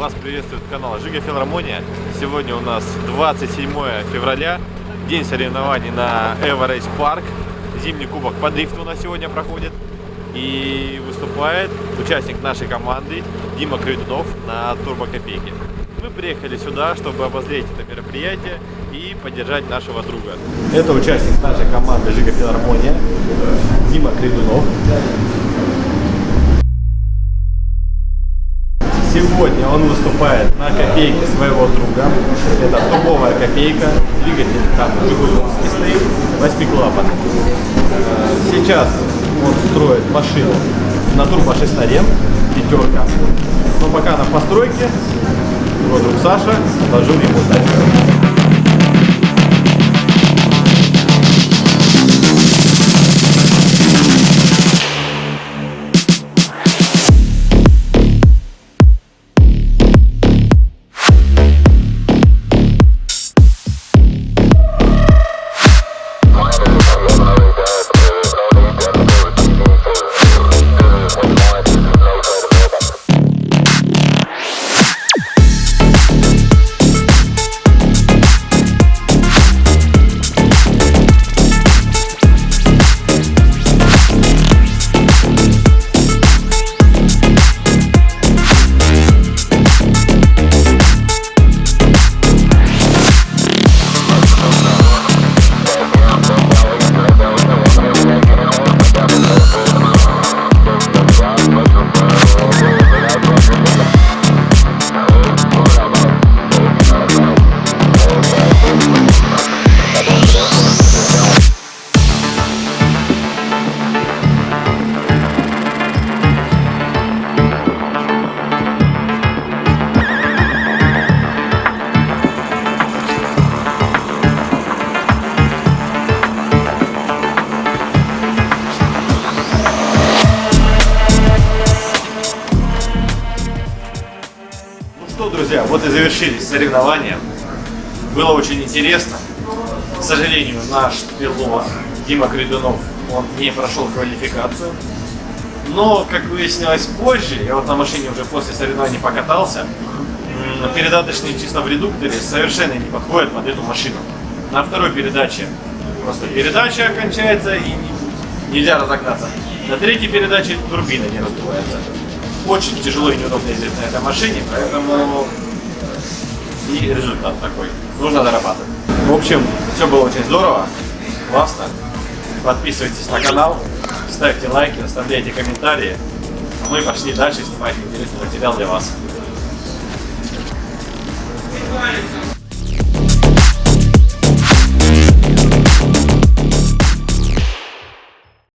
Вас приветствует канал Жига Филармония. Сегодня у нас 27 февраля, день соревнований на Evo Race Park. Зимний кубок по дрифту у нас сегодня проходит. И выступает участник нашей команды Дима Кридунов на турбокопейке. Мы приехали сюда, чтобы обозреть это мероприятие и поддержать нашего друга. Это участник нашей команды Жига Филармония Дима Кридунов. Сегодня он выступает на копейке своего друга. Это топовая копейка. Двигатель там жигулевский стоит, 8-клапан. Сейчас он строит машину на турбошесторе, пятерка. Но пока на постройке, его друг Саша отложил ему тачку. Ну что, друзья, вот и завершились соревнования. Было очень интересно. К сожалению, наш пилот Дима Кридунов, он не прошел квалификацию. Но, как выяснилось позже, я вот на машине уже после соревнований покатался, передаточные числа в редукторе совершенно не подходят под эту машину. На второй передаче просто передача кончается и нельзя разогнаться. На третьей передаче турбина не раздувается. Очень тяжело и неудобно ездить на этой машине, поэтому и результат такой. Нужно дорабатывать. В общем, все было очень здорово, классно. Подписывайтесь на канал, ставьте лайки, оставляйте комментарии. А мы пошли дальше снимать интересный материал для вас.